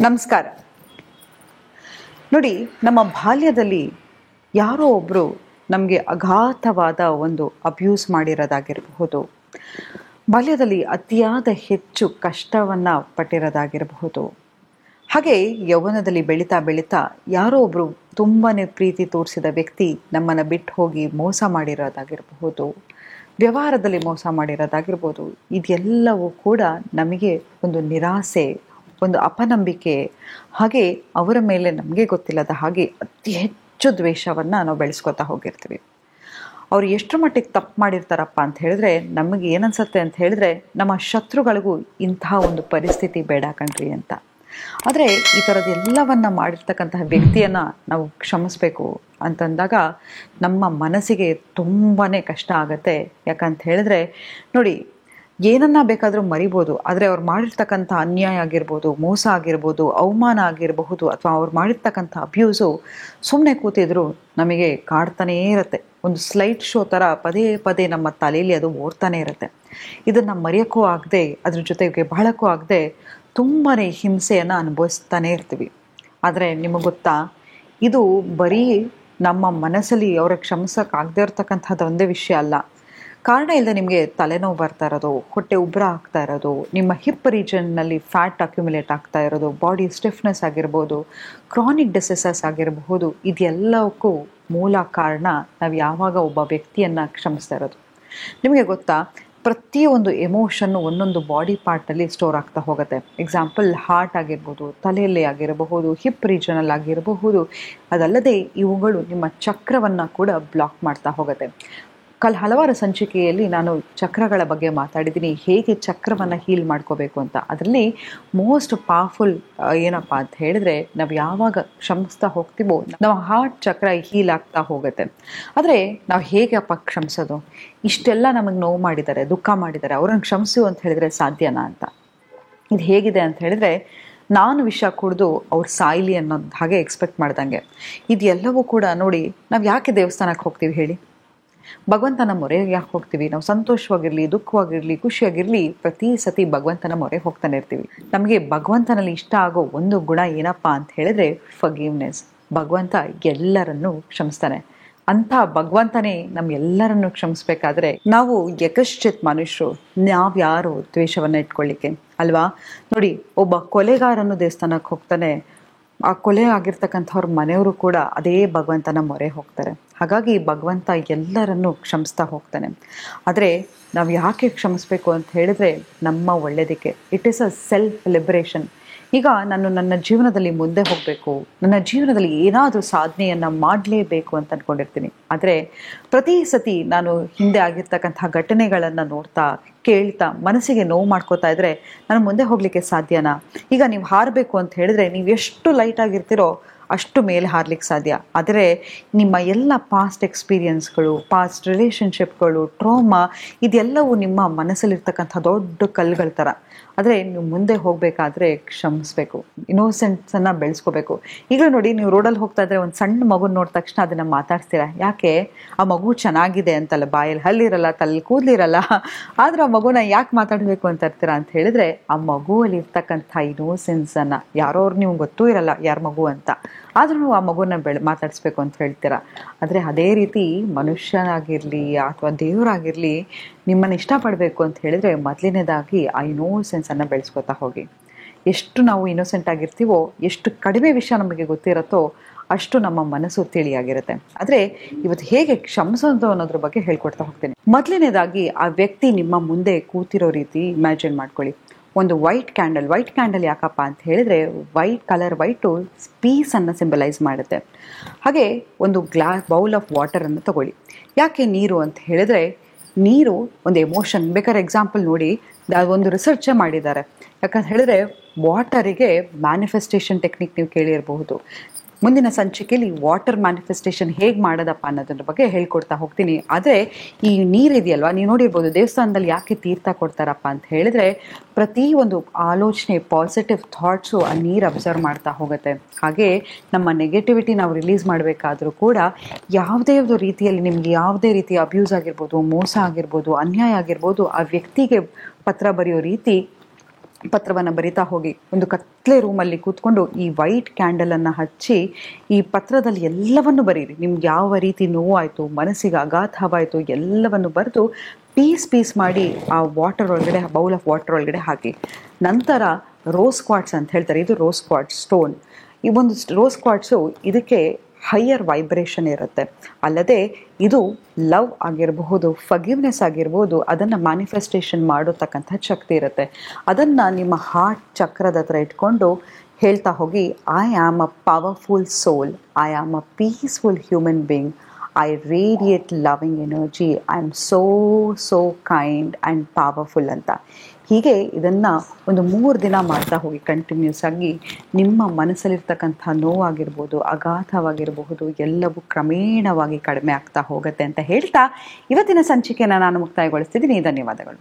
ನಮಸ್ಕಾರ. ನೋಡಿ, ನಮ್ಮ ಬಾಲ್ಯದಲ್ಲಿ ಯಾರೋ ಒಬ್ಬರು ನಮಗೆ ಅಗಾಧವಾದ ಒಂದು ಅಬ್ಯೂಸ್ ಮಾಡಿರೋದಾಗಿರಬಹುದು, ಬಾಲ್ಯದಲ್ಲಿ ಅತಿಯಾದ ಹೆಚ್ಚು ಕಷ್ಟವನ್ನು ಪಟ್ಟಿರೋದಾಗಿರಬಹುದು, ಹಾಗೆ ಯೌವನದಲ್ಲಿ ಬೆಳೀತಾ ಬೆಳೀತಾ ಯಾರೋ ಒಬ್ಬರು ತುಂಬಾ ಪ್ರೀತಿ ತೋರಿಸಿದ ವ್ಯಕ್ತಿ ನಮ್ಮನ್ನು ಬಿಟ್ಟು ಹೋಗಿ ಮೋಸ ಮಾಡಿರೋದಾಗಿರಬಹುದು, ವ್ಯವಹಾರದಲ್ಲಿ ಮೋಸ ಮಾಡಿರೋದಾಗಿರ್ಬೋದು. ಇದೆಲ್ಲವೂ ಕೂಡ ನಮಗೆ ಒಂದು ನಿರಾಸೆ, ಒಂದು ಅಪನಂಬಿಕೆ, ಹಾಗೆ ಅವರ ಮೇಲೆ ನಮಗೆ ಗೊತ್ತಿಲ್ಲದ ಹಾಗೆ ಅತಿ ಹೆಚ್ಚು ದ್ವೇಷವನ್ನು ನಾವು ಬೆಳೆಸ್ಕೊತಾ ಹೋಗಿರ್ತೀವಿ. ಅವ್ರು ಎಷ್ಟು ಮಟ್ಟಿಗೆ ತಪ್ಪು ಮಾಡಿರ್ತಾರಪ್ಪ ಅಂತ ಹೇಳಿದ್ರೆ ನಮಗೆ ಏನನ್ಸುತ್ತೆ ಅಂತ ಹೇಳಿದ್ರೆ, ನಮ್ಮ ಶತ್ರುಗಳಿಗೂ ಇಂತಹ ಒಂದು ಪರಿಸ್ಥಿತಿ ಬೇಡ ಕಣ್ರಿ ಅಂತ. ಆದರೆ ಈ ಥರದ್ದೆಲ್ಲವನ್ನು ಮಾಡಿರ್ತಕ್ಕಂತಹ ವ್ಯಕ್ತಿಯನ್ನು ನಾವು ಕ್ಷಮಿಸ್ಬೇಕು ಅಂತಂದಾಗ ನಮ್ಮ ಮನಸ್ಸಿಗೆ ತುಂಬಾ ಕಷ್ಟ ಆಗುತ್ತೆ. ಯಾಕಂತ ಹೇಳಿದ್ರೆ ನೋಡಿ, ಏನನ್ನ ಬೇಕಾದರೂ ಮರಿಬೋದು, ಆದರೆ ಅವ್ರು ಮಾಡಿರ್ತಕ್ಕಂಥ ಅನ್ಯಾಯ ಆಗಿರ್ಬೋದು, ಮೋಸ ಆಗಿರ್ಬೋದು, ಅವಮಾನ ಆಗಿರಬಹುದು, ಅಥವಾ ಅವ್ರು ಮಾಡಿರ್ತಕ್ಕಂಥ ಅಬ್ಯೂಸು ಸುಮ್ಮನೆ ಕೂತಿದ್ರು ನಮಗೆ ಕಾಡ್ತಾನೇ ಇರುತ್ತೆ. ಒಂದು ಸ್ಲೈಟ್ ಶೋ ಥರ ಪದೇ ಪದೇ ನಮ್ಮ ತಲೆಯಲ್ಲಿ ಅದು ಓಡ್ತಾನೆ ಇರುತ್ತೆ. ಇದನ್ನು ಮರೆಯೋಕ್ಕೂ ಆಗದೆ, ಅದ್ರ ಜೊತೆಗೆ ಬಾಳಕ್ಕೂ ಆಗದೆ ತುಂಬಾ ಹಿಂಸೆಯನ್ನು ಅನುಭವಿಸ್ತಾನೆ ಇರ್ತೀವಿ. ಆದರೆ ನಿಮಗೆ ಗೊತ್ತಾ, ಇದು ಬರೀ ನಮ್ಮ ಮನಸ್ಸಲ್ಲಿ ಅವ್ರಿಗೆ ಕ್ಷಮಿಸೋಕ್ಕಾಗದೇ ಇರ್ತಕ್ಕಂಥದ್ದು ಒಂದೇ ವಿಷಯ ಅಲ್ಲ. ಕಾರಣ ಇಲ್ಲದೆ ನಿಮಗೆ ತಲೆನೋವು ಬರ್ತಾ ಇರೋದು, ಹೊಟ್ಟೆ ಉಬ್ಬರ ಆಗ್ತಾ ಇರೋದು, ನಿಮ್ಮ ಹಿಪ್ ರೀಜನ್ನಲ್ಲಿ ಫ್ಯಾಟ್ ಅಕ್ಯುಮುಲೇಟ್ ಆಗ್ತಾ ಇರೋದು, ಬಾಡಿ ಸ್ಟಿಫ್ನೆಸ್ ಆಗಿರ್ಬೋದು, ಕ್ರಾನಿಕ್ ಡಿಸೀಸಸ್ ಆಗಿರಬಹುದು, ಇದೆಲ್ಲವಕ್ಕೂ ಮೂಲ ಕಾರಣ ನಾವು ಯಾವಾಗ ಒಬ್ಬ ವ್ಯಕ್ತಿಯನ್ನು ಕ್ಷಮಿಸ್ತಾ ಇರೋದು. ನಿಮಗೆ ಗೊತ್ತಾ, ಪ್ರತಿಯೊಂದು ಎಮೋಷನ್ನು ಒಂದೊಂದು ಬಾಡಿ ಪಾರ್ಟಲ್ಲಿ ಸ್ಟೋರ್ ಆಗ್ತಾ ಹೋಗುತ್ತೆ. ಎಕ್ಸಾಂಪಲ್, ಹಾರ್ಟ್ ಆಗಿರ್ಬೋದು, ತಲೆಯಲ್ಲಿ ಆಗಿರಬಹುದು, ಹಿಪ್ ರೀಜನಲ್ಲಿ ಆಗಿರಬಹುದು. ಅದಲ್ಲದೆ ಇವುಗಳು ನಿಮ್ಮ ಚಕ್ರವನ್ನು ಕೂಡ ಬ್ಲಾಕ್ ಮಾಡ್ತಾ ಹೋಗುತ್ತೆ. ಹಲವಾರು ಸಂಚಿಕೆಯಲ್ಲಿ ನಾನು ಚಕ್ರಗಳ ಬಗ್ಗೆ ಮಾತಾಡಿದ್ದೀನಿ, ಹೇಗೆ ಚಕ್ರವನ್ನು ಹೀಲ್ ಮಾಡ್ಕೋಬೇಕು ಅಂತ. ಅದರಲ್ಲಿ ಮೋಸ್ಟ್ ಪವರ್ಫುಲ್ ಏನಪ್ಪ ಅಂತ ಹೇಳಿದ್ರೆ, ನಾವು ಯಾವಾಗ ಕ್ಷಮಿಸ್ತಾ ಹೋಗ್ತೀವೋ ನಮ್ಮ ಹಾರ್ಟ್ ಚಕ್ರ ಹೀಲ್ ಆಗ್ತಾ ಹೋಗುತ್ತೆ. ಆದರೆ ನಾವು ಹೇಗೆ ಕ್ಷಮಿಸೋದು? ಇಷ್ಟೆಲ್ಲ ನಮಗೆ ನೋವು ಮಾಡಿದ್ದಾರೆ, ದುಃಖ ಮಾಡಿದ್ದಾರೆ, ಅವ್ರನ್ನ ಕ್ಷಮಿಸು ಅಂತ ಹೇಳಿದ್ರೆ ಸಾಧ್ಯನಾ ಅಂತ. ಇದು ಹೇಗಿದೆ ಅಂತ ಹೇಳಿದ್ರೆ, ನಾನು ವಿಷ ಕುಡಿದು ಅವ್ರು ಸಾಯ್ಲಿ ಅನ್ನೋದು ಹಾಗೆ ಎಕ್ಸ್ಪೆಕ್ಟ್ ಮಾಡ್ದಂಗೆ. ಇದೆಲ್ಲವೂ ಕೂಡ ನೋಡಿ, ನಾವು ಯಾಕೆ ದೇವಸ್ಥಾನಕ್ಕೆ ಹೋಗ್ತೀವಿ ಹೇಳಿ? ಭಗವಂತನ ಮೊರೆಗೆ ಯಾಕೆ ಹೋಗ್ತೀವಿ? ನಾವು ಸಂತೋಷವಾಗಿರಲಿ, ದುಃಖವಾಗಿರಲಿ, ಖುಷಿಯಾಗಿರಲಿ, ಪ್ರತಿ ಸತಿ ಭಗವಂತನ ಮೊರೆ ಹೋಗ್ತಾನೆ ಇರ್ತೀವಿ. ನಮಗೆ ಭಗವಂತನಲ್ಲಿ ಇಷ್ಟ ಆಗೋ ಒಂದು ಗುಣ ಏನಪ್ಪ ಅಂತ ಹೇಳಿದ್ರೆ ಫರ್ಗಿವ್ನೆಸ್. ಭಗವಂತ ಎಲ್ಲರನ್ನೂ ಕ್ಷಮಿಸ್ತಾನೆ. ಅಂಥ ಭಗವಂತನೇ ನಮ್ಗೆಲ್ಲರನ್ನು ಕ್ಷಮಿಸ್ಬೇಕಾದ್ರೆ ನಾವು ಯಕಶ್ಚಿತ್ ಮನುಷ್ಯರು, ನಾವ್ಯಾರು ದ್ವೇಷವನ್ನು ಇಟ್ಕೊಳ್ಳಿಕ್ಕೆ ಅಲ್ವಾ? ನೋಡಿ, ಒಬ್ಬ ಕೊಲೆಗಾರನು ದೇವಸ್ಥಾನಕ್ಕೆ ಹೋಗ್ತಾನೆ, ಆ ಕೊಲೆ ಆಗಿರ್ತಕ್ಕಂಥವ್ರ ಮನೆಯವರು ಕೂಡ ಅದೇ ಭಗವಂತನ ಮೊರೆ ಹೋಗ್ತಾರೆ. ಹಾಗಾಗಿ ಭಗವಂತ ಎಲ್ಲರನ್ನೂ ಕ್ಷಮಿಸ್ತಾ ಹೋಗ್ತಾನೆ. ಆದರೆ ನಾವು ಯಾಕೆ ಕ್ಷಮಿಸ್ಬೇಕು ಅಂತ ಹೇಳಿದ್ರೆ ನಮ್ಮ ಒಳ್ಳೆಯದಕ್ಕೆ. It is a self liberation. ಈಗ ನಾನು ನನ್ನ ಜೀವನದಲ್ಲಿ ಮುಂದೆ ಹೋಗಬೇಕು, ನನ್ನ ಜೀವನದಲ್ಲಿ ಏನಾದರೂ ಸಾಧನೆಯನ್ನು ಮಾಡಲೇಬೇಕು ಅಂತ ಅಂದ್ಕೊಂಡಿರ್ತೀನಿ. ಆದರೆ ಪ್ರತಿ ಸತಿ ನಾನು ಹಿಂದೆ ಆಗಿರ್ತಕ್ಕಂಥ ಘಟನೆಗಳನ್ನು ನೋಡ್ತಾ ಕೇಳ್ತಾ ಮನಸ್ಸಿಗೆ ನೋವು ಮಾಡ್ಕೋತಾ ಇದ್ದರೆ ನಾನು ಮುಂದೆ ಹೋಗಲಿಕ್ಕೆ ಸಾಧ್ಯನಾ? ಈಗ ನೀವು ಹಾರಬೇಕು ಅಂತ ಹೇಳಿದ್ರೆ ನೀವು ಎಷ್ಟು ಲೈಟಾಗಿರ್ತೀರೋ ಅಷ್ಟು ಮೇಲೆ ಹಾರ್ಲಿಕ್ಕೆ ಸಾಧ್ಯ. ಆದರೆ ನಿಮ್ಮ ಎಲ್ಲ ಪಾಸ್ಟ್ ಎಕ್ಸ್ಪೀರಿಯನ್ಸ್ಗಳು, ಪಾಸ್ಟ್ ರಿಲೇಷನ್ಶಿಪ್ಗಳು, ಟ್ರೋಮಾ, ಇದೆಲ್ಲವೂ ನಿಮ್ಮ ಮನಸ್ಸಲ್ಲಿರ್ತಕ್ಕಂಥ ದೊಡ್ಡ ಕಲ್ಲುಗಳ ಥರ. ಆದರೆ ನೀವು ಮುಂದೆ ಹೋಗಬೇಕಾದ್ರೆ ಕ್ಷಮಿಸ್ಬೇಕು, ಇನ್ನೋಸೆನ್ಸನ್ನು ಬೆಳೆಸ್ಕೋಬೇಕು. ಈಗ ನೋಡಿ, ನೀವು ರೋಡಲ್ಲಿ ಹೋಗ್ತಾ ಇದ್ರೆ ಒಂದು ಸಣ್ಣ ಮಗು ನೋಡಿದ ತಕ್ಷಣ ಅದನ್ನು ಮಾತಾಡ್ತೀರಾ. ಯಾಕೆ? ಆ ಮಗು ಚೆನ್ನಾಗಿದೆ ಅಂತಲ್ಲ, ಬಾಯಲ್ಲಿ ಹಲ್ಲಿರಲ್ಲ, ತಲೆ ಕೂದಲಿರಲ್ಲ, ಆದ್ರೆ ಆ ಮಗುನ ಯಾಕೆ ಮಾತಾಡಬೇಕು ಅಂತ ಇರ್ತೀರಾ ಅಂತ ಹೇಳಿದ್ರೆ, ಆ ಮಗುವಲ್ಲಿ ಇರ್ತಕ್ಕಂಥ ಇನ್ನೋಸೆನ್ಸನ್ನು, ಯಾರೋರು ನೀವು ಗೊತ್ತೂ ಇರಲ್ಲ ಯಾರ ಮಗು ಅಂತ, ಆದ್ರೂ ಆ ಮಗುನ ಮಾತಾಡಿಸ್ಬೇಕು ಅಂತ ಹೇಳ್ತೀರಾ. ಆದರೆ ಅದೇ ರೀತಿ ಮನುಷ್ಯನಾಗಿರಲಿ ಅಥವಾ ದೇವರಾಗಿರಲಿ ನಿಮ್ಮನ್ನು ಇಷ್ಟಪಡಬೇಕು ಅಂತ ಹೇಳಿದ್ರೆ ಮೊದಲನೇದಾಗಿ ಆ ಇನ್ನೋಸೆನ್ಸನ್ನು ಬೆಳೆಸ್ಕೊತಾ ಹೋಗಿ. ಎಷ್ಟು ನಾವು ಇನ್ನೋಸೆಂಟ್ ಆಗಿರ್ತೀವೋ, ಎಷ್ಟು ಕಡಿಮೆ ವಿಷಯ ನಮಗೆ ಗೊತ್ತಿರುತ್ತೋ ಅಷ್ಟು ನಮ್ಮ ಮನಸ್ಸು ತಿಳಿಯಾಗಿರುತ್ತೆ. ಆದರೆ ಇವತ್ತು ಹೇಗೆ ಕ್ಷಮಿಸೋದು ಅನ್ನೋದ್ರ ಬಗ್ಗೆ ಹೇಳ್ಕೊಡ್ತಾ ಹೋಗ್ತೀನಿ. ಮೊದಲನೇದಾಗಿ ಆ ವ್ಯಕ್ತಿ ನಿಮ್ಮ ಮುಂದೆ ಕೂತಿರೋ ರೀತಿ ಇಮ್ಯಾಜಿನ್ ಮಾಡ್ಕೊಳ್ಳಿ. ಒಂದು ವೈಟ್ ಕ್ಯಾಂಡಲ್ ಯಾಕಪ್ಪ ಅಂತ ಹೇಳಿದ್ರೆ, ವೈಟು ಪೀಸನ್ನು ಸಿಂಬಲೈಸ್ ಮಾಡುತ್ತೆ. ಹಾಗೆ ಒಂದು ಬೌಲ್ ಆಫ್ ವಾಟರನ್ನು ತಗೊಳ್ಳಿ. ಯಾಕೆ ನೀರು ಅಂತ ಹೇಳಿದ್ರೆ, ನೀರು ಒಂದು ಎಮೋಷನ್. ಬೇಕಾದ್ರೆ ಎಕ್ಸಾಂಪಲ್ ನೋಡಿ, ಒಂದು ರಿಸರ್ಚೇ ಮಾಡಿದ್ದಾರೆ. ಯಾಕಂತ ಹೇಳಿದ್ರೆ ವಾಟರಿಗೆ ಮ್ಯಾನಿಫೆಸ್ಟೇಷನ್ ಟೆಕ್ನಿಕ್ ನೀವು ಕೇಳಿರಬಹುದು. ಮುಂದಿನ ಸಂಚಿಕೆಯಲ್ಲಿ ವಾಟರ್ ಮ್ಯಾನಿಫೆಸ್ಟೇಷನ್ ಹೇಗೆ ಮಾಡೋದಪ್ಪ ಅನ್ನೋದ್ರ ಬಗ್ಗೆ ಹೇಳ್ಕೊಡ್ತಾ ಹೋಗ್ತೀನಿ. ಆದರೆ ಈ ನೀರಿದೆಯಲ್ವಾ, ನೀವು ನೋಡಿರ್ಬೋದು ದೇವಸ್ಥಾನದಲ್ಲಿ ಯಾಕೆ ತೀರ್ಥ ಕೊಡ್ತಾರಪ್ಪ ಅಂತ ಹೇಳಿದ್ರೆ, ಪ್ರತಿ ಒಂದು ಆಲೋಚನೆ, ಪಾಸಿಟಿವ್ ಥಾಟ್ಸು ಆ ನೀರು ಅಬ್ಸರ್ವ್ ಮಾಡ್ತಾ ಹೋಗುತ್ತೆ. ಹಾಗೆ ನಮ್ಮ ನೆಗೆಟಿವಿಟಿ ನಾವು ರಿಲೀಸ್ ಮಾಡಬೇಕಾದ್ರೂ ಕೂಡ ಯಾವುದೇ ಒಂದು ರೀತಿಯಲ್ಲಿ ನಿಮಗೆ ಯಾವುದೇ ರೀತಿಯ ಅಬ್ಯೂಸ್ ಆಗಿರ್ಬೋದು, ಮೋಸ ಆಗಿರ್ಬೋದು, ಅನ್ಯಾಯ ಆಗಿರ್ಬೋದು, ಆ ವ್ಯಕ್ತಿಗೆ ಪತ್ರ ಬರೆಯೋ ರೀತಿ ಪತ್ರವನ್ನು ಬರಿತಾ ಹೋಗಿ ಒಂದು ಕತ್ಲೆ ರೂಮಲ್ಲಿ ಕೂತ್ಕೊಂಡು ಈ ವೈಟ್ ಕ್ಯಾಂಡಲನ್ನು ಹಚ್ಚಿ ಈ ಪತ್ರದಲ್ಲಿ ಎಲ್ಲವನ್ನು ಬರೀರಿ. ನಿಮ್ಗೆ ಯಾವ ರೀತಿ ನೋವಾಯಿತು, ಮನಸ್ಸಿಗೆ ಆಘಾತವಾಯಿತು ಎಲ್ಲವನ್ನು ಬರೆದು ಪೀಸ್ ಮಾಡಿ ಆ ವಾಟರ್ ಒಳಗಡೆ, ಬೌಲ್ ಆಫ್ ವಾಟರ್ ಒಳಗಡೆ ಹಾಕಿ. ನಂತರ ರೋಸ್ ಕ್ವಾರ್ಟ್ಸ್ ಅಂತ ಹೇಳ್ತಾರೆ, ಇದು ರೋಸ್ ಕ್ವಾರ್ಟ್ಸ್ ಸ್ಟೋನ್. ಈ ಒಂದು ರೋಸ್ ಕ್ವಾರ್ಟ್ಸು ಇದಕ್ಕೆ ಹೈಯರ್ ವೈಬ್ರೇಷನ್ ಇರುತ್ತೆ. ಅಲ್ಲದೆ ಇದು ಲವ್ ಆಗಿರಬಹುದು, ಫರ್ಗಿವ್ನೆಸ್ ಆಗಿರ್ಬೋದು, ಅದನ್ನು ಮ್ಯಾನಿಫೆಸ್ಟೇಷನ್ ಮಾಡತಕ್ಕಂಥ ಶಕ್ತಿ ಇರುತ್ತೆ. ಅದನ್ನು ನಿಮ್ಮ ಹಾರ್ಟ್ ಚಕ್ರದ ಹತ್ರ ಇಟ್ಕೊಂಡು ಹೇಳ್ತಾ ಹೋಗಿ, I am a powerful soul, I am a peaceful human being, I radiate loving energy, I am so kind and powerful ಅಂತ. ಹೀಗೆ ಇದನ್ನು ಒಂದು 3 ದಿನ ಮಾಡ್ತಾ ಹೋಗಿ ಕಂಟಿನ್ಯೂಸ್ ಆಗಿ, ನಿಮ್ಮ ಮನಸ್ಸಲ್ಲಿರ್ತಕ್ಕಂಥ ನೋವಾಗಿರ್ಬೋದು, ಆಘಾತವಾಗಿರಬಹುದು, ಎಲ್ಲವೂ ಕ್ರಮೇಣವಾಗಿ ಕಡಿಮೆ ಆಗ್ತಾ ಹೋಗುತ್ತೆ ಅಂತ ಹೇಳ್ತಾ ಇವತ್ತಿನ ಸಂಚಿಕೆಯನ್ನು ನಾನು ಮುಕ್ತಾಯಗೊಳಿಸ್ತಿದ್ದೀನಿ. ಧನ್ಯವಾದಗಳು.